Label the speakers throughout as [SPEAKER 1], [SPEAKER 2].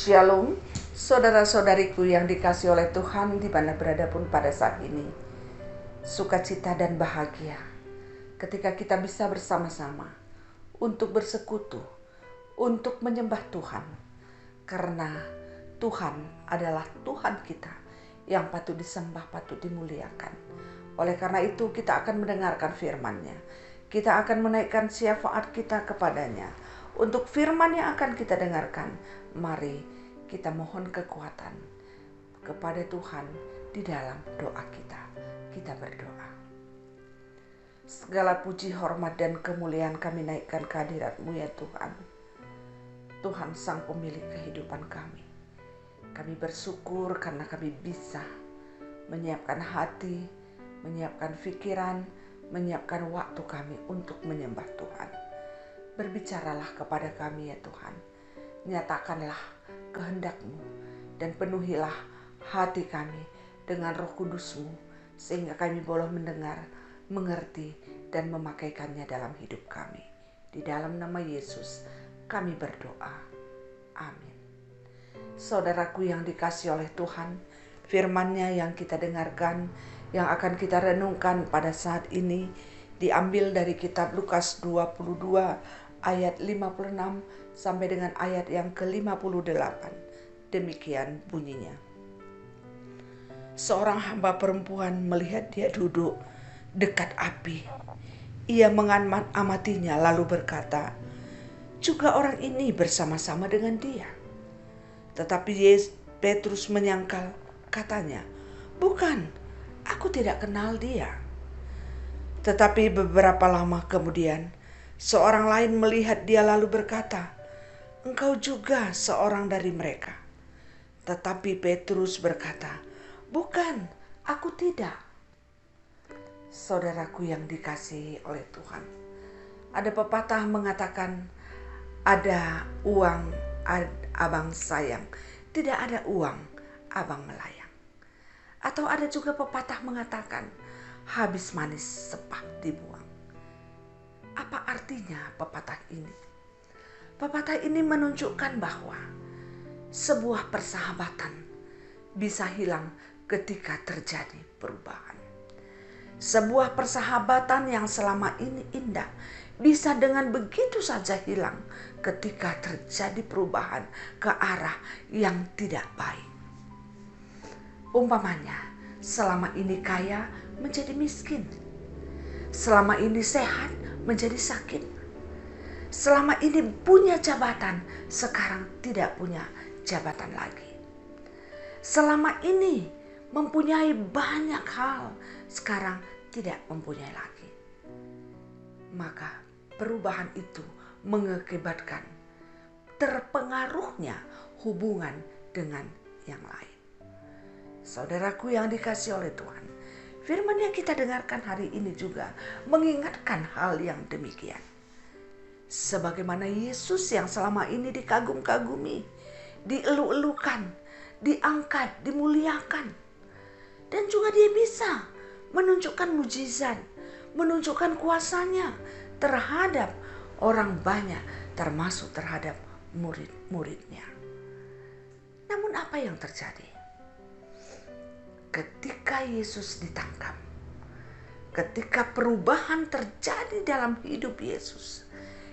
[SPEAKER 1] Shalom, saudara-saudariku yang dikasihi oleh Tuhan di mana berada pun pada saat ini. Sukacita dan bahagia ketika kita bisa bersama-sama untuk bersekutu, untuk menyembah Tuhan. Karena Tuhan adalah Tuhan kita yang patut disembah, patut dimuliakan. Oleh karena itu kita akan mendengarkan firman-Nya. Kita akan menaikkan syafaat kita kepadanya. Untuk firman yang akan kita dengarkan, mari kita mohon kekuatan kepada Tuhan di dalam doa kita. Kita berdoa. Segala puji, hormat, dan kemuliaan kami naikkan kehadirat-Mu ya Tuhan. Tuhan sang pemilik kehidupan kami. Kami bersyukur karena kami bisa menyiapkan hati, menyiapkan pikiran, menyiapkan waktu kami untuk menyembah Tuhan. Berbicaralah kepada kami ya Tuhan. Nyatakanlah kehendak-Mu dan penuhilah hati kami dengan Roh Kudus-Mu sehingga kami boleh mendengar, mengerti, dan memakaikannya dalam hidup kami. Di dalam nama Yesus kami berdoa. Amin. Saudaraku yang dikasihi oleh Tuhan, firman-Nya yang kita dengarkan, yang akan kita renungkan pada saat ini diambil dari kitab Lukas 22 ayat 56 sampai dengan ayat yang ke-58. Demikian bunyinya. Seorang hamba perempuan melihat dia duduk dekat api. Ia mengamatinya lalu berkata, juga orang ini bersama-sama dengan dia. Tetapi Petrus menyangkal, katanya, bukan, aku tidak kenal dia. Tetapi beberapa lama kemudian, seorang lain melihat dia lalu berkata, engkau juga seorang dari mereka. Tetapi Petrus berkata, bukan, aku tidak. Saudaraku yang dikasihi oleh Tuhan, ada pepatah mengatakan, ada uang abang sayang, tidak ada uang abang melayang. Atau ada juga pepatah mengatakan, habis manis sepak dibuang. Apa artinya pepatah ini? Pepatah ini menunjukkan bahwa sebuah persahabatan bisa hilang ketika terjadi perubahan. Sebuah persahabatan yang selama ini indah bisa dengan begitu saja hilang ketika terjadi perubahan ke arah yang tidak baik. Umpamanya, selama ini kaya menjadi miskin. Selama ini sehat menjadi sakit. Selama ini punya jabatan, sekarang tidak punya jabatan lagi. Selama ini mempunyai banyak hal, sekarang tidak mempunyai lagi. Maka perubahan itu mengakibatkan terpengaruhnya hubungan dengan yang lain. Saudaraku yang dikasihi oleh Tuhan, firman yang kita dengarkan hari ini juga mengingatkan hal yang demikian. Sebagaimana Yesus yang selama ini dikagum-kagumi, dielu-elukan, diangkat, dimuliakan. Dan juga dia bisa menunjukkan mujizat, menunjukkan kuasanya terhadap orang banyak, termasuk terhadap murid-muridnya. Namun apa yang terjadi? Ketika Yesus ditangkap, ketika perubahan terjadi dalam hidup Yesus,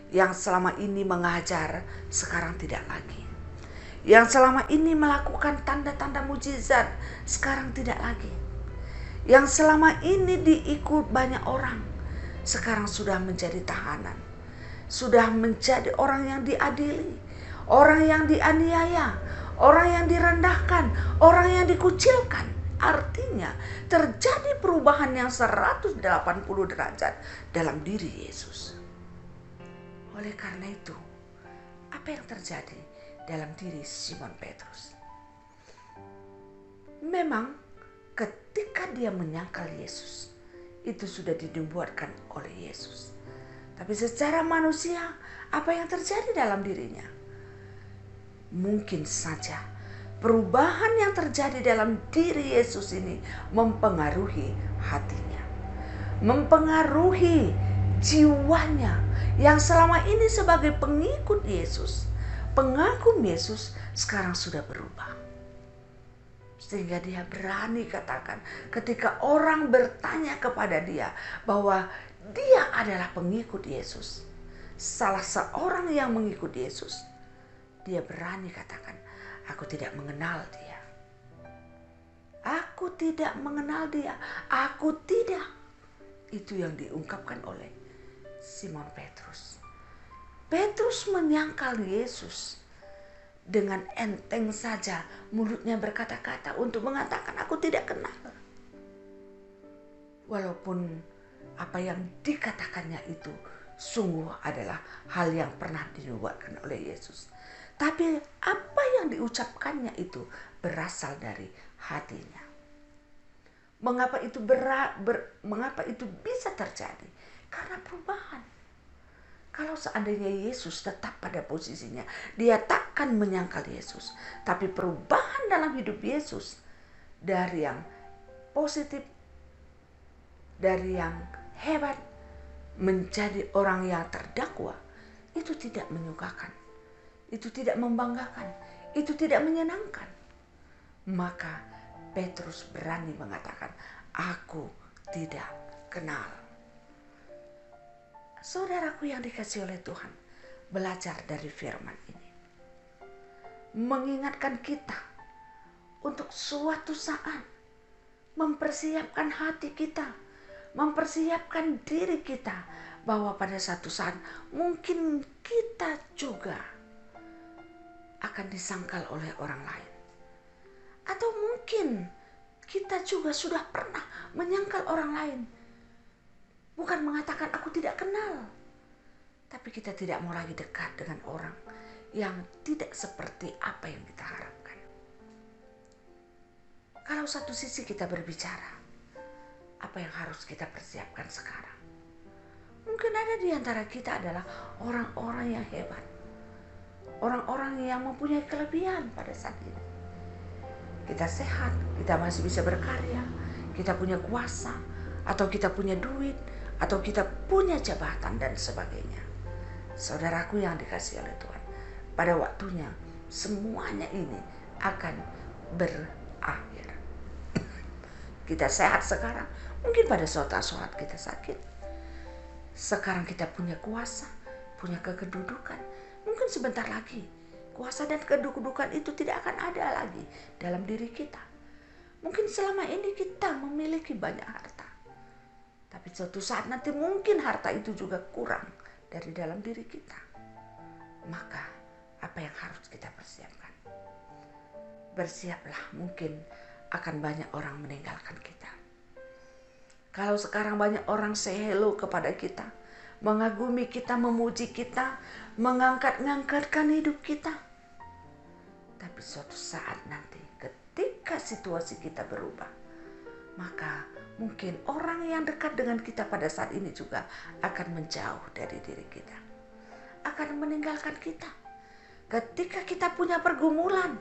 [SPEAKER 1] yang selama ini mengajar sekarang tidak lagi, yang selama ini melakukan tanda-tanda mujizat sekarang tidak lagi, yang selama ini diikut banyak orang sekarang sudah menjadi tahanan, sudah menjadi orang yang diadili, orang yang dianiaya, orang yang direndahkan, orang yang dikucilkan. Artinya terjadi perubahan yang 180 derajat dalam diri Yesus. Oleh karena itu, apa yang terjadi dalam diri Simon Petrus? Memang ketika dia menyangkal Yesus, itu sudah dibuatkan oleh Yesus. Tapi secara manusia, apa yang terjadi dalam dirinya? Mungkin saja perubahan yang terjadi dalam diri Yesus ini mempengaruhi hatinya, mempengaruhi jiwanya yang selama ini sebagai pengikut Yesus, pengagum Yesus sekarang sudah berubah. Sehingga dia berani katakan ketika orang bertanya kepada dia bahwa dia adalah pengikut Yesus, salah seorang yang mengikut Yesus, dia berani katakan, aku tidak mengenal dia. Aku tidak mengenal dia. Aku tidak. Itu yang diungkapkan oleh Simon Petrus. Petrus menyangkal Yesus. Dengan enteng saja mulutnya berkata-kata untuk mengatakan aku tidak kenal. Walaupun apa yang dikatakannya itu sungguh adalah hal yang pernah dinubuatkan oleh Yesus. Tapi apa yang diucapkannya itu berasal dari hatinya. Mengapa itu bisa terjadi? Karena perubahan. Kalau seandainya Yesus tetap pada posisinya, dia takkan menyangkal Yesus. Tapi perubahan dalam hidup Yesus dari yang positif, dari yang hebat, menjadi orang yang terdakwa, itu tidak menyukakan, itu tidak membanggakan, itu tidak menyenangkan. Maka Petrus berani mengatakan, aku tidak kenal. Saudaraku yang dikasihi oleh Tuhan, belajar dari firman ini. Mengingatkan kita untuk suatu saat mempersiapkan hati kita, mempersiapkan diri kita bahwa pada satu saat mungkin kita juga akan disangkal oleh orang lain. Atau mungkin kita juga sudah pernah menyangkal orang lain. Bukan mengatakan aku tidak kenal. Tapi kita tidak mau lagi dekat dengan orang yang tidak seperti apa yang kita harapkan. Kalau satu sisi kita berbicara, apa yang harus kita persiapkan sekarang? Mungkin ada di antara kita adalah orang-orang yang hebat. Orang-orang yang mempunyai kelebihan pada saat ini. Kita sehat, kita masih bisa berkarya, kita punya kuasa, atau kita punya duit, atau kita punya jabatan dan sebagainya. Saudaraku yang dikasihi oleh Tuhan, pada waktunya semuanya ini akan berakhir. Kita sehat sekarang, mungkin pada suatu saat kita sakit. Sekarang kita punya kuasa, punya kedudukan. Mungkin sebentar lagi kuasa dan kedudukan itu tidak akan ada lagi dalam diri kita. Mungkin selama ini kita memiliki banyak harta. Tapi suatu saat nanti mungkin harta itu juga kurang dari dalam diri kita. Maka apa yang harus kita persiapkan? Bersiaplah, mungkin akan banyak orang meninggalkan kita. Kalau sekarang banyak orang say hello kepada kita, mengagumi kita, memuji kita, mengangkat-ngangkatkan hidup kita. Tapi suatu saat nanti ketika situasi kita berubah, maka mungkin orang yang dekat dengan kita pada saat ini juga akan menjauh dari diri kita. Akan meninggalkan kita. Ketika kita punya pergumulan,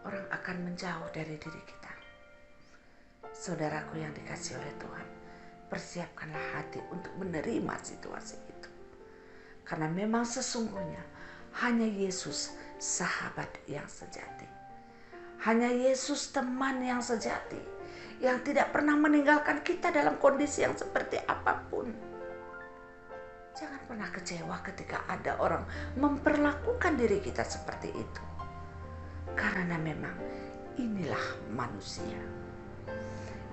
[SPEAKER 1] orang akan menjauh dari diri kita. Saudaraku yang dikasihi oleh Tuhan, persiapkanlah hati untuk menerima situasi itu. Karena memang sesungguhnya hanya Yesus sahabat yang sejati. Hanya Yesus teman yang sejati. Yang tidak pernah meninggalkan kita dalam kondisi yang seperti apapun. Jangan pernah kecewa ketika ada orang memperlakukan diri kita seperti itu. Karena memang inilah manusia.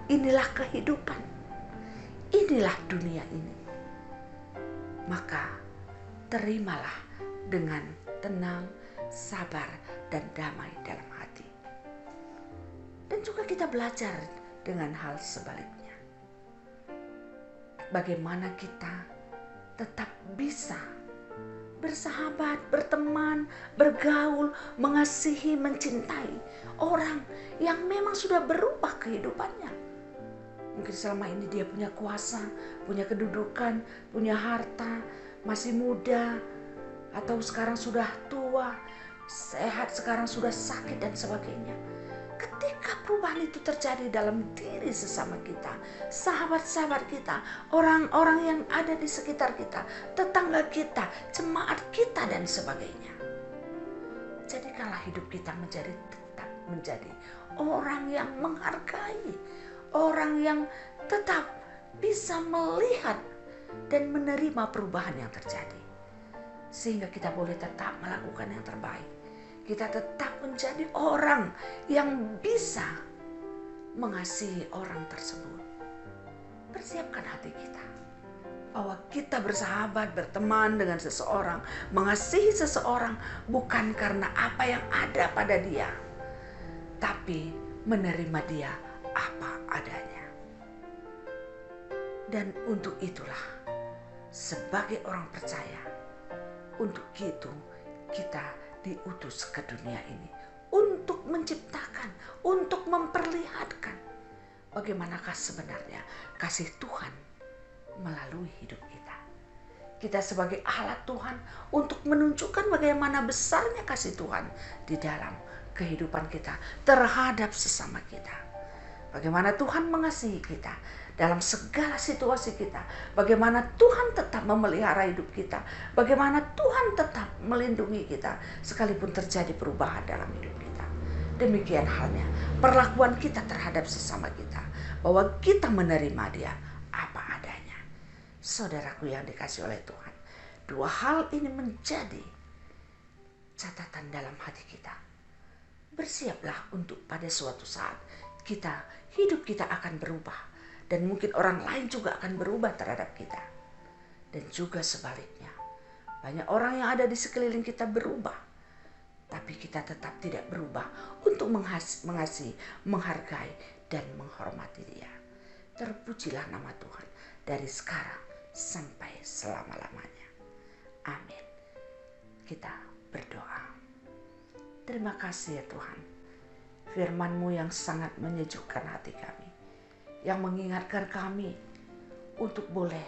[SPEAKER 1] Inilah kehidupan. Inilah dunia ini. Maka terimalah dengan tenang, sabar, dan damai dalam hati. Dan juga kita belajar dengan hal sebaliknya. Bagaimana kita tetap bisa bersahabat, berteman, bergaul, mengasihi, mencintai orang yang memang sudah berubah kehidupannya. Mungkin selama ini dia punya kuasa, punya kedudukan, punya harta, masih muda, atau sekarang sudah tua, sehat, sekarang sudah sakit dan sebagainya. Ketika perubahan itu terjadi dalam diri sesama kita, sahabat-sahabat kita, orang-orang yang ada di sekitar kita, tetangga kita, jemaat kita dan sebagainya, Jadikanlah hidup kita tetap menjadi orang yang menghargai, orang yang tetap bisa melihat dan menerima perubahan yang terjadi. Sehingga kita boleh tetap melakukan yang terbaik. Kita tetap menjadi orang yang bisa mengasihi orang tersebut. Persiapkan hati kita bahwa kita bersahabat, berteman dengan seseorang, mengasihi seseorang bukan karena apa yang ada pada dia, tapi menerima dia apa adanya. Dan untuk itulah, sebagai orang percaya, untuk itu kita diutus ke dunia ini untuk menciptakan, untuk memperlihatkan bagaimanakah sebenarnya kasih Tuhan melalui hidup kita. Kita sebagai alat Tuhan untuk menunjukkan bagaimana besarnya kasih Tuhan di dalam kehidupan kita terhadap sesama kita. Bagaimana Tuhan mengasihi kita dalam segala situasi kita. Bagaimana Tuhan tetap memelihara hidup kita. Bagaimana Tuhan tetap melindungi kita sekalipun terjadi perubahan dalam hidup kita. Demikian halnya perlakuan kita terhadap sesama kita. Bahwa kita menerima dia apa adanya. Saudaraku yang dikasihi oleh Tuhan, dua hal ini menjadi catatan dalam hati kita. Bersiaplah untuk pada suatu saat hidup kita akan berubah. Dan mungkin orang lain juga akan berubah terhadap kita. Dan juga sebaliknya. Banyak orang yang ada di sekeliling kita berubah. Tapi kita tetap tidak berubah untuk mengasihi, menghargai, dan menghormati dia. Terpujilah nama Tuhan dari sekarang sampai selama-lamanya. Amin. Kita berdoa. Terima kasih ya Tuhan. Firman-Mu yang sangat menyejukkan hati kami. Yang mengingatkan kami untuk boleh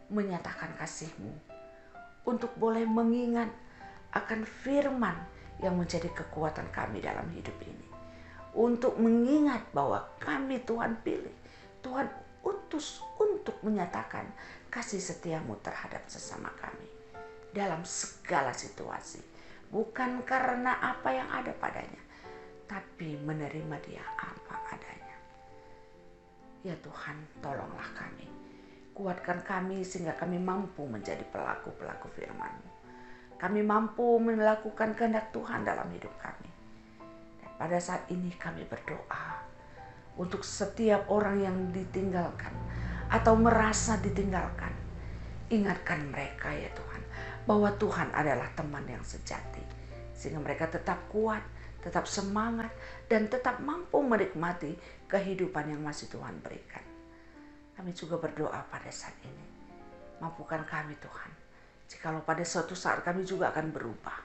[SPEAKER 1] menyatakan kasih-Mu. Untuk boleh mengingat akan firman yang menjadi kekuatan kami dalam hidup ini. Untuk mengingat bahwa kami Tuhan pilih, Tuhan utus untuk menyatakan kasih setia-Mu terhadap sesama kami. Dalam segala situasi. Bukan karena apa yang ada padanya, tapi menerima dia apa adanya. Ya Tuhan, tolonglah kami. Kuatkan kami sehingga kami mampu menjadi pelaku-pelaku firman-Mu. Kami mampu melakukan kehendak Tuhan dalam hidup kami. Dan pada saat ini kami berdoa untuk setiap orang yang ditinggalkan atau merasa ditinggalkan. Ingatkan mereka ya Tuhan, bahwa Tuhan adalah teman yang sejati. Sehingga mereka tetap kuat, tetap semangat, dan tetap mampu menikmati kehidupan yang masih Tuhan berikan. Kami juga berdoa pada saat ini. Mampukan kami Tuhan. Jikalau pada suatu saat kami juga akan berubah.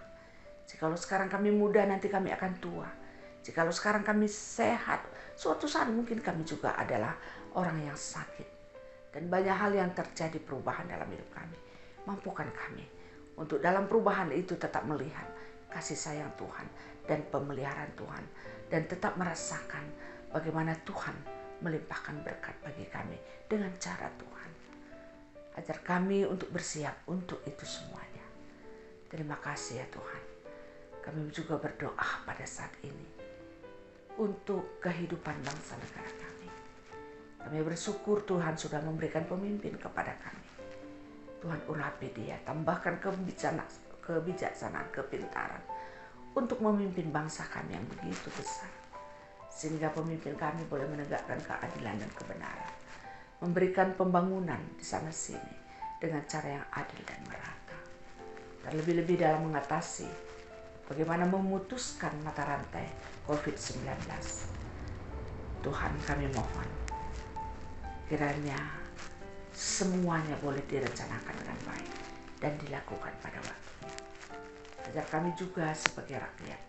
[SPEAKER 1] Jikalau sekarang kami muda, nanti kami akan tua. Jikalau sekarang kami sehat, suatu saat mungkin kami juga adalah orang yang sakit. Dan banyak hal yang terjadi perubahan dalam hidup kami. Mampukan kami untuk dalam perubahan itu tetap melihat kasih sayang Tuhan dan pemeliharaan Tuhan. Dan tetap merasakan bagaimana Tuhan melimpahkan berkat bagi kami dengan cara Tuhan. Ajar kami untuk bersiap untuk itu semuanya. Terima kasih ya Tuhan. Kami juga berdoa pada saat ini untuk kehidupan bangsa negara kami. Kami bersyukur Tuhan sudah memberikan pemimpin kepada kami. Tuhan urapi dia, tambahkan kebijaksanaan, kepintaran untuk memimpin bangsa kami yang begitu besar. Sehingga pemimpin kami boleh menegakkan keadilan dan kebenaran. Memberikan pembangunan di sana sini dengan cara yang adil dan merata. Terlebih-lebih dalam mengatasi bagaimana memutuskan mata rantai COVID-19. Tuhan kami mohon, kiranya semuanya boleh direncanakan dengan baik dan dilakukan pada waktunya. Ajar kami juga sebagai rakyat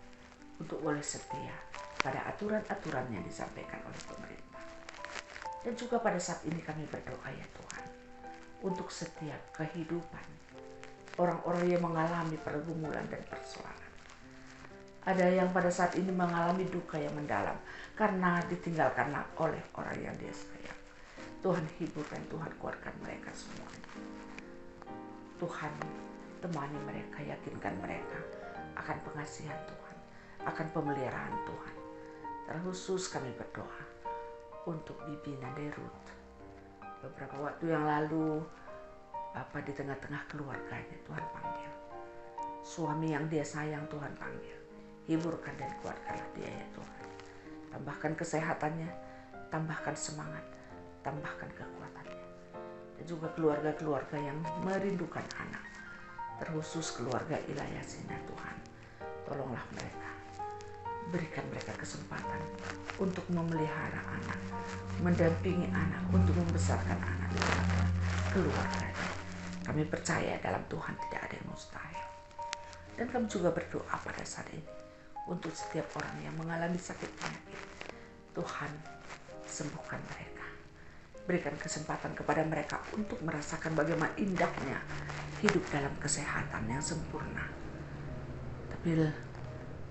[SPEAKER 1] untuk boleh setia pada aturan-aturan yang disampaikan oleh pemerintah. Dan juga pada saat ini kami berdoa ya Tuhan, untuk setiap kehidupan orang-orang yang mengalami pergumulan dan persoalan. Ada yang pada saat ini mengalami duka yang mendalam karena ditinggalkan oleh orang yang dia sayang. Tuhan hiburkan, Tuhan kuatkan mereka semuanya. Tuhan temani mereka, yakinkan mereka akan pengasihan Tuhan, akan pemeliharaan Tuhan. Terkhusus kami berdoa untuk Bibi Naderut. Beberapa waktu yang lalu, Bapak di tengah-tengah keluarganya Tuhan panggil. Suami yang dia sayang Tuhan panggil. Hiburkan dan kuatkanlah dia ya Tuhan. Tambahkan kesehatannya, tambahkan semangat, tambahkan kekuatannya. Dan juga keluarga-keluarga yang merindukan anak. Terkhusus keluarga Ilayasina Tuhan. Tolonglah mereka. Berikan mereka kesempatan untuk memelihara anak, mendampingi anak, untuk membesarkan anak di tengah keluarganya. Kami percaya dalam Tuhan tidak ada yang mustahil. Dan kami juga berdoa pada saat ini untuk setiap orang yang mengalami sakit penyakit. Tuhan, sembuhkan mereka. Berikan kesempatan kepada mereka untuk merasakan bagaimana indahnya hidup dalam kesehatan yang sempurna. Tapi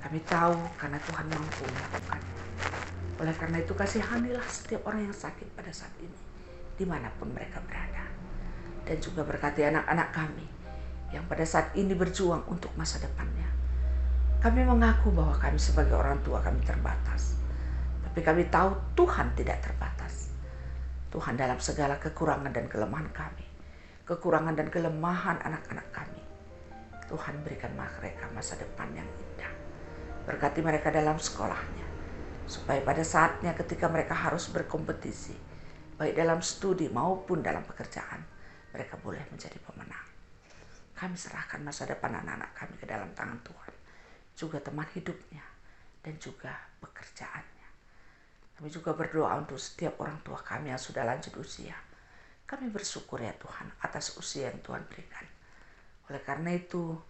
[SPEAKER 1] kami tahu karena Tuhan mampu melakukannya. Oleh karena itu kasihanilah setiap orang yang sakit pada saat ini, dimanapun mereka berada. Dan juga berkati anak-anak kami yang pada saat ini berjuang untuk masa depannya. Kami mengaku bahwa kami sebagai orang tua kami terbatas. Tapi kami tahu Tuhan tidak terbatas. Tuhan dalam segala kekurangan dan kelemahan kami. Kekurangan dan kelemahan anak-anak kami. Tuhan berikan mereka masa depan yang indah. Berkati mereka dalam sekolahnya. Supaya pada saatnya ketika mereka harus berkompetisi. Baik dalam studi maupun dalam pekerjaan. Mereka boleh menjadi pemenang. Kami serahkan masa depan anak-anak kami ke dalam tangan Tuhan. Juga teman hidupnya dan juga pekerjaannya. Kami juga berdoa untuk setiap orang tua kami yang sudah lanjut usia. Kami bersyukur ya Tuhan atas usia yang Tuhan berikan. Oleh karena itu,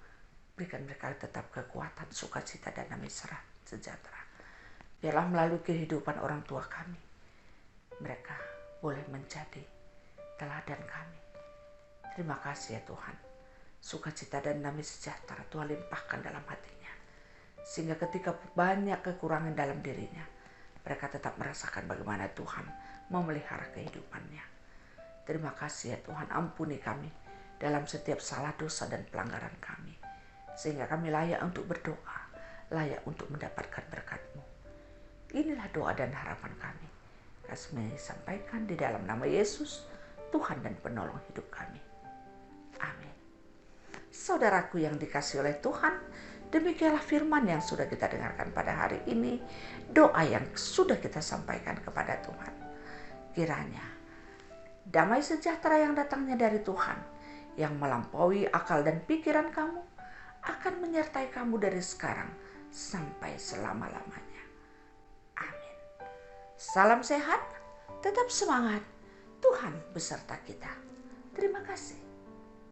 [SPEAKER 1] berikan mereka tetap kekuatan, sukacita dan damai sejahtera. Biarlah melalui kehidupan orang tua kami, mereka boleh menjadi teladan kami. Terima kasih ya Tuhan. Sukacita dan damai sejahtera Tuhan limpahkan dalam hatinya. Sehingga ketika banyak kekurangan dalam dirinya, mereka tetap merasakan bagaimana Tuhan memelihara kehidupannya. Terima kasih ya Tuhan, ampuni kami dalam setiap salah dosa dan pelanggaran kami. Sehingga kami layak untuk berdoa, layak untuk mendapatkan berkat-Mu. Inilah doa dan harapan kami. Kami sampaikan di dalam nama Yesus, Tuhan dan penolong hidup kami. Amin. Saudaraku yang dikasihi oleh Tuhan, demikianlah firman yang sudah kita dengarkan pada hari ini, doa yang sudah kita sampaikan kepada Tuhan. Kiranya damai sejahtera yang datangnya dari Tuhan, yang melampaui akal dan pikiran kamu, akan menyertai kamu dari sekarang sampai selama-lamanya. Amin. Salam sehat, tetap semangat, Tuhan beserta kita. Terima kasih.